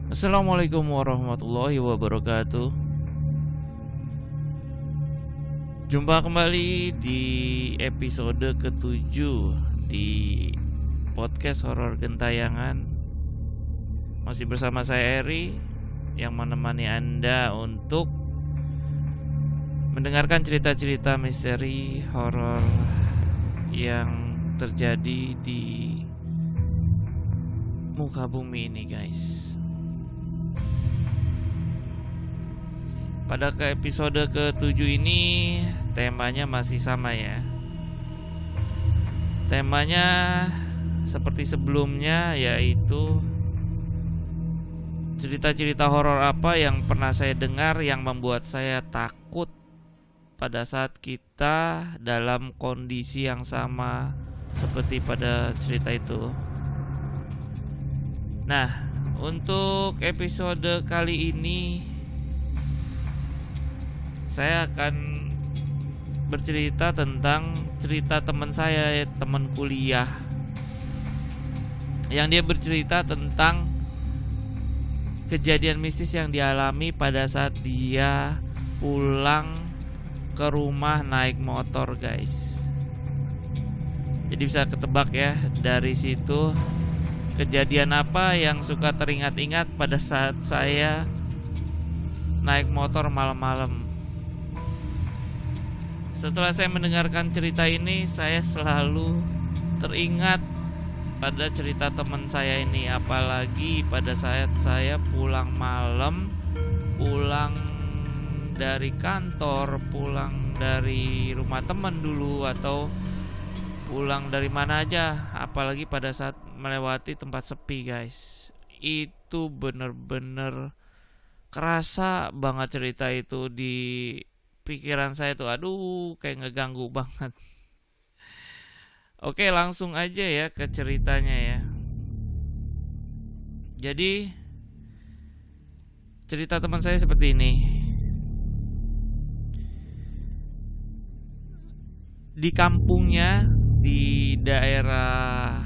Assalamualaikum warahmatullahi wabarakatuh. Jumpa kembali di episode ke-7 di podcast horor gentayangan. Masih bersama saya Eri yang menemani Anda untuk mendengarkan cerita-cerita misteri horor yang terjadi di muka bumi ini, guys. Pada episode ke-7 ini temanya masih sama ya. Temanya seperti sebelumnya, yaitu cerita-cerita horor apa yang pernah saya dengar yang membuat saya takut pada saat kita dalam kondisi yang sama seperti pada cerita itu. Nah, untuk episode kali ini saya akan bercerita tentang cerita teman saya, teman kuliah, yang dia bercerita tentang kejadian mistis yang dialami pada saat dia pulang ke rumah naik motor, guys. Jadi bisa ketebak ya dari situ kejadian apa yang suka teringat-ingat pada saat saya naik motor malam-malam. Setelah saya mendengarkan cerita ini, saya selalu teringat pada cerita teman saya ini. Apalagi pada saat saya pulang malam, pulang dari kantor, pulang dari rumah teman dulu, atau pulang dari mana aja. Apalagi pada saat melewati tempat sepi, guys. Itu bener-bener kerasa banget cerita itu di pikiran saya tuh. Aduh, kayak ngeganggu banget. Oke, langsung aja ya ke ceritanya ya. Jadi cerita teman saya seperti ini. Di kampungnya di daerah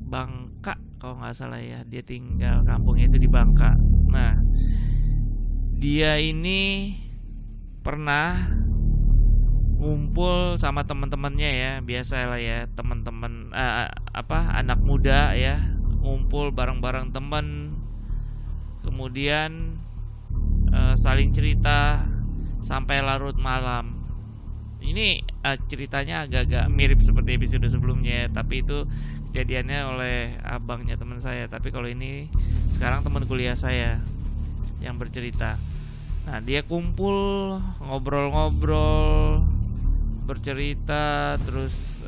Bangka kalau nggak salah ya, dia tinggal kampungnya itu di Bangka. Nah, dia ini pernah ngumpul sama teman-temannya ya, biasa lah ya, teman-teman anak muda ya, ngumpul bareng-bareng teman, kemudian saling cerita sampai larut malam. Ini ceritanya agak-agak mirip seperti episode sebelumnya, tapi itu kejadiannya oleh abangnya teman saya. Tapi kalau ini sekarang teman kuliah saya yang bercerita. Nah, dia kumpul, ngobrol-ngobrol, bercerita, terus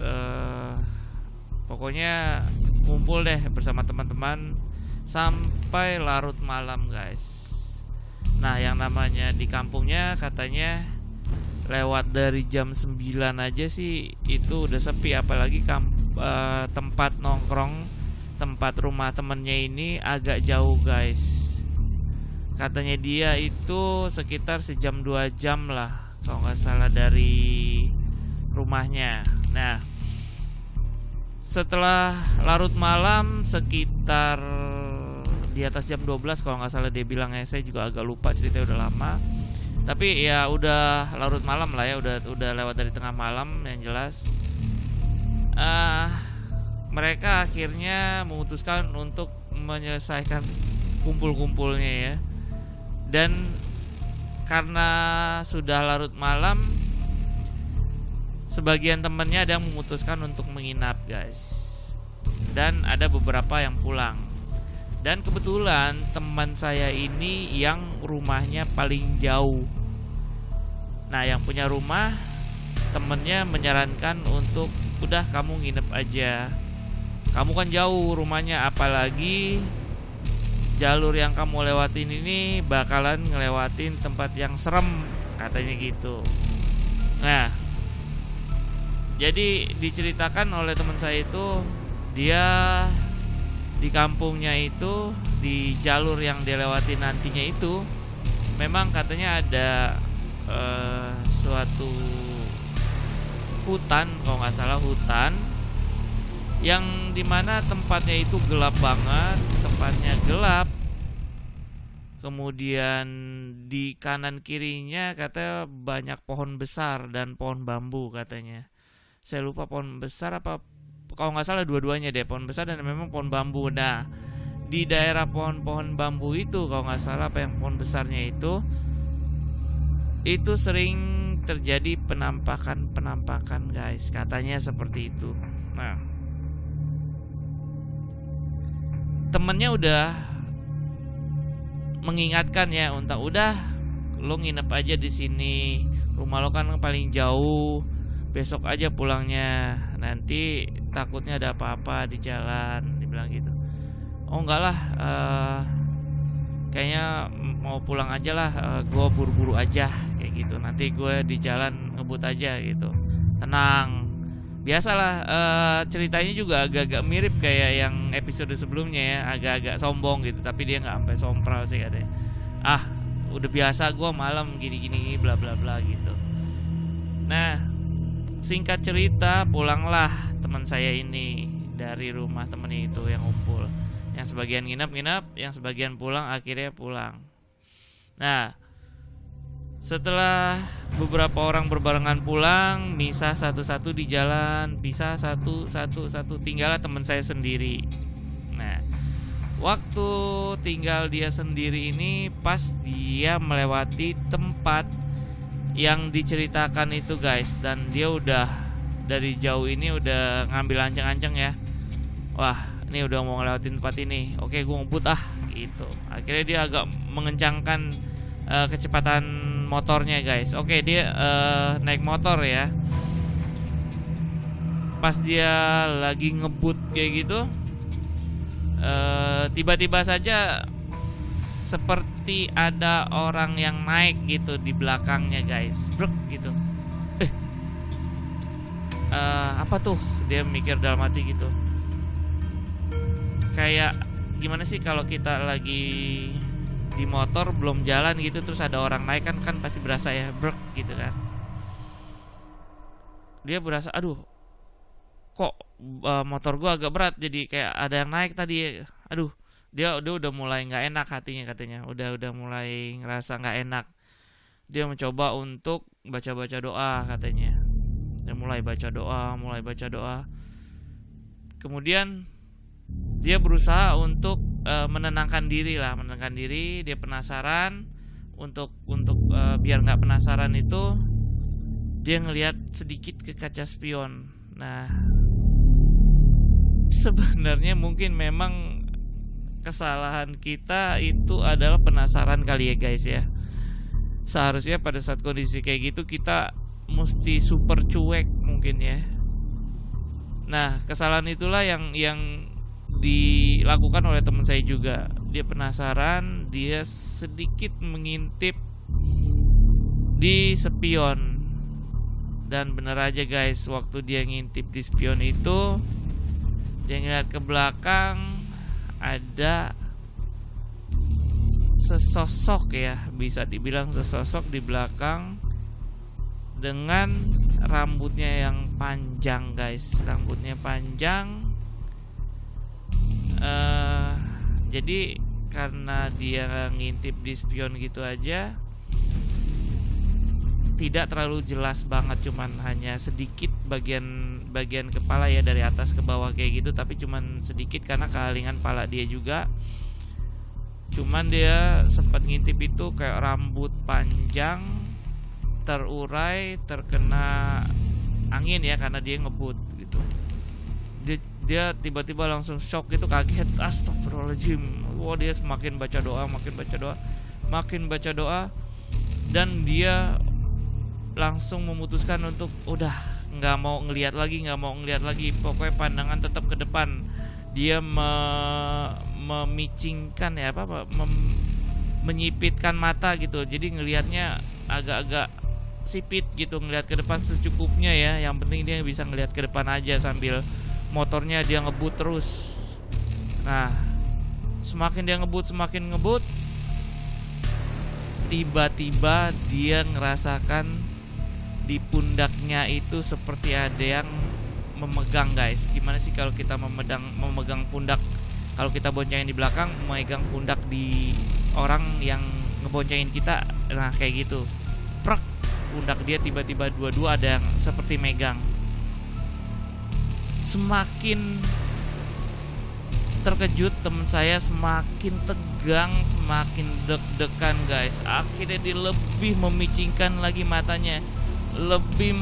pokoknya kumpul deh bersama teman-teman sampai larut malam, guys. Nah, yang namanya di kampungnya katanya lewat dari jam 9 aja sih itu udah sepi, apalagi tempat nongkrong, tempat rumah temennya ini agak jauh, guys. Katanya dia itu sekitar sejam 2 jam lah kalau nggak salah dari rumahnya. Nah, setelah larut malam sekitar di atas jam 12 kalau nggak salah dia bilang ya, saya juga agak lupa, ceritanya udah lama. Tapi ya udah larut malam lah ya, udah lewat dari tengah malam yang jelas. Mereka akhirnya memutuskan untuk menyelesaikan kumpul-kumpulnya ya. Dan karena sudah larut malam, sebagian temannya ada yang memutuskan untuk menginap, guys. Dan ada beberapa yang pulang. Dan kebetulan teman saya ini yang rumahnya paling jauh. Nah, yang punya rumah, temennya menyarankan untuk udah kamu nginep aja. Kamu kan jauh rumahnya, apalagi jalur yang kamu lewatin ini bakalan ngelewatin tempat yang serem, katanya gitu. Nah, jadi diceritakan oleh teman saya itu, dia di kampungnya itu, di jalur yang dia lewati nantinya itu, memang katanya ada suatu hutan, kalau nggak salah hutan, yang dimana tempatnya itu gelap banget, tempatnya gelap, Kemudian di kanan kirinya katanya banyak pohon besar dan pohon bambu katanya. Saya lupa pohon besar apa, kalau nggak salah dua-duanya deh, pohon besar dan memang pohon bambu. Nah, di daerah pohon-pohon bambu itu kalau nggak salah apa yang pohon besarnya itu sering terjadi penampakan guys, katanya seperti itu. Nah, temennya udah mengingatkan ya, udah lo nginep aja di sini, rumah lo kan paling jauh, besok aja pulangnya, nanti takutnya ada apa-apa di jalan, dibilang gitu. Oh enggak lah, kayaknya mau pulang aja lah, gue buru-buru aja kayak gitu, nanti gue di jalan ngebut aja gitu, tenang. Biasalah, ceritanya juga agak-agak mirip kayak yang episode sebelumnya ya, agak-agak sombong gitu, tapi dia nggak sampai sompral sih katanya. Udah biasa gue malam gini-gini bla bla bla gitu. Nah, singkat cerita pulanglah teman saya ini dari rumah temennya itu yang ngumpul. Yang sebagian nginep, yang sebagian pulang, akhirnya pulang. Nah, setelah beberapa orang berbarengan pulang, misah satu-satu di jalan, pisah satu, tinggallah teman saya sendiri. Nah, waktu tinggal dia sendiri ini pas dia melewati tempat yang diceritakan itu guys, dan dia udah dari jauh ini udah ngambil ancang-ancang ya. Wah, ini udah mau ngelewatin tempat ini. Oke, gue ngebut gitu. Akhirnya dia agak mengencangkan kecepatan motornya guys. Oke, dia naik motor ya. Pas dia lagi ngebut kayak gitu, tiba-tiba saja seperti ada orang yang naik gitu di belakangnya guys. Brek gitu. Apa tuh? Dia mikir dalam hati gitu. Kayak gimana sih kalau kita lagi di motor belum jalan gitu, terus ada orang naik kan pasti berasa ya, brek gitu kan. Dia berasa, aduh kok motor gua agak berat, jadi kayak ada yang naik tadi. Aduh, dia udah mulai nggak enak hatinya katanya, udah mulai ngerasa nggak enak. Dia mencoba untuk baca doa katanya. Dia mulai baca doa. Kemudian dia berusaha untuk menenangkan diri. Dia penasaran. Untuk biar nggak penasaran itu, dia ngelihat sedikit ke kaca spion. Nah, sebenarnya mungkin memang kesalahan kita itu adalah penasaran kali ya guys ya. Seharusnya pada saat kondisi kayak gitu kita mesti super cuek mungkin ya. Nah, kesalahan itulah yang dilakukan oleh teman saya juga. Dia penasaran, dia sedikit mengintip di spion. Dan bener aja guys, waktu dia ngintip di spion itu, dia ngeliat ke belakang, ada sesosok ya, bisa dibilang sesosok di belakang dengan rambutnya yang panjang guys. Rambutnya panjang. Jadi karena dia ngintip di spion gitu aja, tidak terlalu jelas banget, cuman hanya sedikit bagian kepala ya, dari atas ke bawah kayak gitu, tapi cuman sedikit karena kehalingan pala dia juga. Cuman dia sempat ngintip itu kayak rambut panjang terurai terkena angin ya, karena dia ngebut gitu. Dia tiba-tiba langsung shock gitu, kaget, astagfirullahaladzim. Wah, dia semakin baca doa, dan dia langsung memutuskan untuk udah nggak mau ngelihat lagi, pokoknya pandangan tetap ke depan. Dia memicingkan ya menyipitkan mata gitu, jadi ngelihatnya agak-agak sipit gitu, ngelihat ke depan secukupnya ya. Yang penting dia bisa ngelihat ke depan aja sambil motornya dia ngebut terus. Nah, semakin dia ngebut, tiba-tiba dia ngerasakan di pundaknya itu seperti ada yang memegang guys. Gimana sih kalau kita memegang pundak? Kalau kita boncengin di belakang, memegang pundak di orang yang ngeboncengin kita. Nah kayak gitu, prek, pundak dia tiba-tiba dua-dua ada yang seperti megang. Semakin terkejut teman saya, semakin tegang, semakin deg-degan guys. Akhirnya dia lebih memicingkan lagi matanya, lebih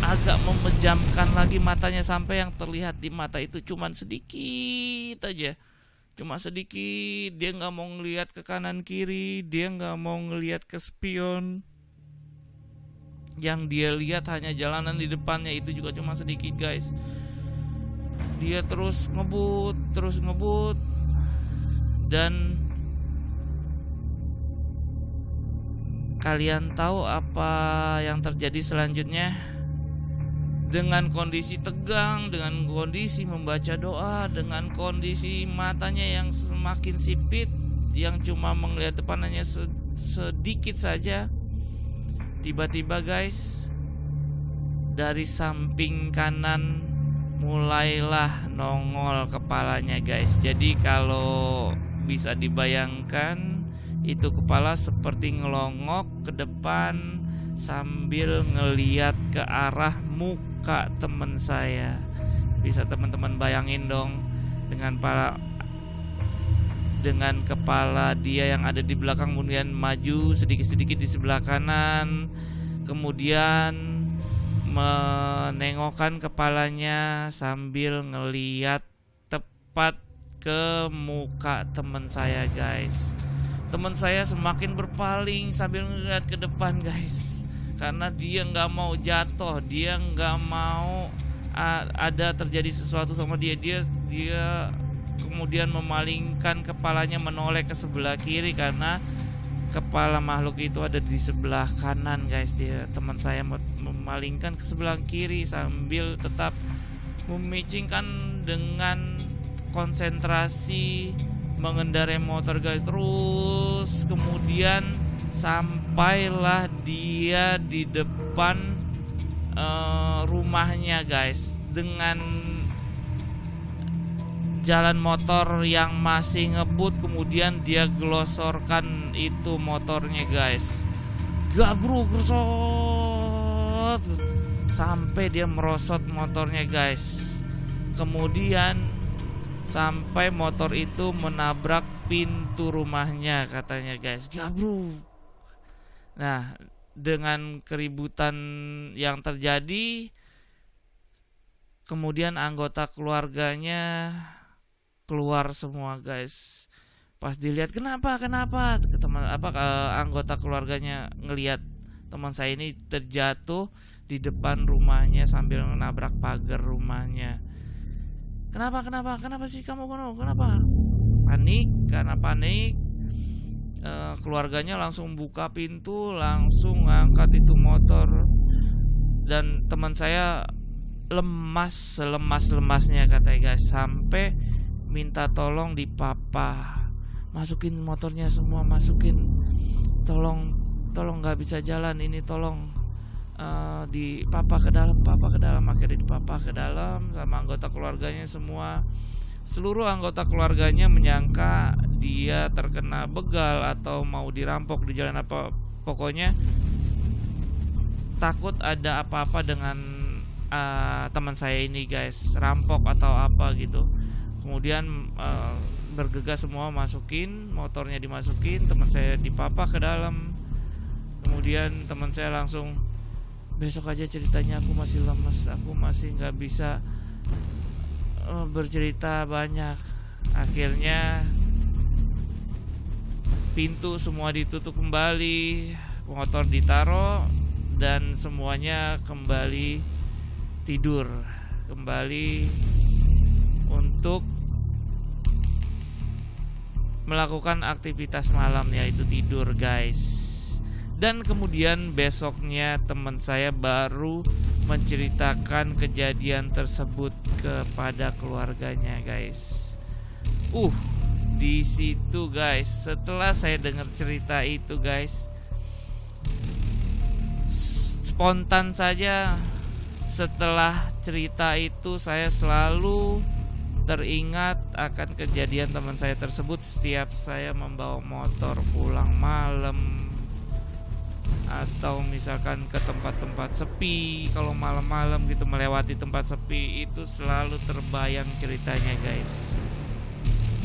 agak memejamkan lagi matanya, sampai yang terlihat di mata itu cuman sedikit aja, cuma sedikit. Dia nggak mau ngelihat ke kanan kiri, dia nggak mau ngelihat ke spion. Yang dia lihat hanya jalanan di depannya, itu juga cuma sedikit guys. Dia terus ngebut, dan kalian tahu apa yang terjadi selanjutnya? Dengan kondisi tegang, dengan kondisi membaca doa, dengan kondisi matanya yang semakin sipit, yang cuma melihat depan hanya sedikit saja, tiba-tiba guys, dari samping kanan mulailah nongol kepalanya guys. Jadi kalau bisa dibayangkan, itu kepala seperti ngelongok ke depan sambil ngeliat ke arah muka teman saya. Bisa teman-teman bayangin dong, dengan kepala dia yang ada di belakang, kemudian maju sedikit-sedikit di sebelah kanan, kemudian menengokkan kepalanya sambil ngeliat tepat ke muka teman saya guys. Teman saya semakin berpaling sambil ngeliat ke depan guys, karena dia nggak mau jatuh, dia nggak mau ada terjadi sesuatu sama dia. Dia kemudian memalingkan kepalanya menoleh ke sebelah kiri, karena kepala makhluk itu ada di sebelah kanan guys. Teman saya memalingkan ke sebelah kiri sambil tetap memicingkan dengan konsentrasi mengendarai motor guys. Terus kemudian sampailah dia di depan rumahnya guys, dengan jalan motor yang masih ngebut. Kemudian dia gelosorkan itu motornya guys, gabruk sampai dia merosot motornya guys. Kemudian sampai motor itu menabrak pintu rumahnya katanya guys, gabruk. Nah, dengan keributan yang terjadi, kemudian anggota keluarganya keluar semua guys. Pas dilihat, kenapa anggota keluarganya ngelihat teman saya ini terjatuh di depan rumahnya sambil menabrak pagar rumahnya. Kenapa sih kamu, kenapa? Panik. Karena panik, keluarganya langsung buka pintu, langsung angkat itu motor, dan teman saya lemas selemas-lemasnya katanya guys, sampai minta tolong di papa, masukin motornya semua, tolong nggak bisa jalan ini, tolong di papa ke dalam. Akhirnya di papa ke dalam sama anggota keluarganya semua. Seluruh anggota keluarganya menyangka dia terkena begal atau mau dirampok di jalan, apa pokoknya takut ada apa-apa dengan teman saya ini guys, rampok atau apa gitu. Kemudian bergegas semua, masukin motornya, dimasukin, teman saya dipapa ke dalam. Kemudian teman saya langsung, besok aja ceritanya, aku masih lemes, aku masih nggak bisa bercerita banyak. Akhirnya pintu semua ditutup kembali, motor ditaruh, dan semuanya kembali tidur, kembali untuk melakukan aktivitas malam, yaitu tidur guys. Dan kemudian besoknya teman saya baru menceritakan kejadian tersebut kepada keluarganya guys. Di situ guys, setelah saya dengar cerita itu guys, spontan saja setelah cerita itu saya selalu teringat akan kejadian teman saya tersebut setiap saya membawa motor pulang malam atau misalkan ke tempat-tempat sepi. Kalau malam-malam gitu melewati tempat sepi, itu selalu terbayang ceritanya guys.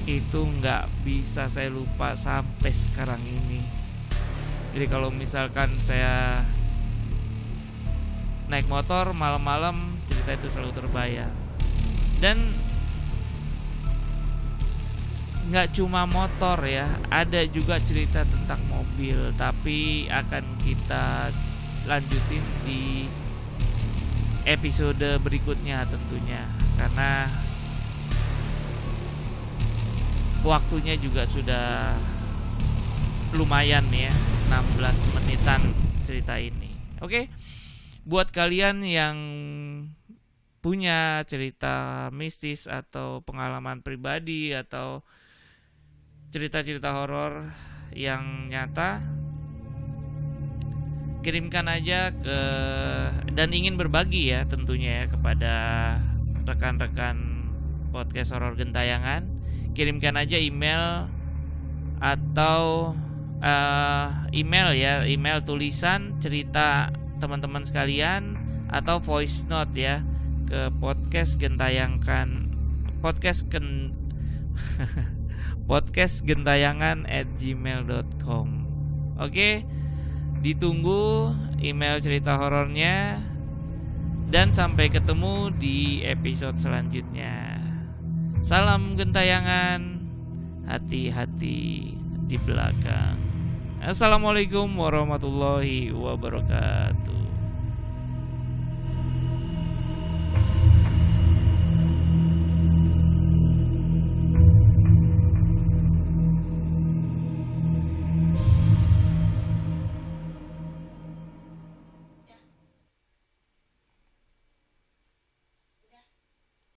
Itu nggak bisa saya lupa sampai sekarang ini. Jadi kalau misalkan saya naik motor malam-malam, cerita itu selalu terbayang. Dan nggak cuma motor ya, ada juga cerita tentang mobil, tapi akan kita lanjutin di episode berikutnya tentunya, karena waktunya juga sudah lumayan ya, 16 menitan cerita ini. Oke, buat kalian yang punya cerita mistis atau pengalaman pribadi atau cerita-cerita horor yang nyata, kirimkan aja ke, dan ingin berbagi ya tentunya ya kepada rekan-rekan podcast horor Gentayangan, kirimkan aja email atau email tulisan cerita teman-teman sekalian atau voice note ya ke podcast podcastgentayangan@gmail.com. Oke, ditunggu email cerita horornya, dan sampai ketemu di episode selanjutnya. Salam Gentayangan, hati-hati di belakang. Assalamualaikum warahmatullahi wabarakatuh.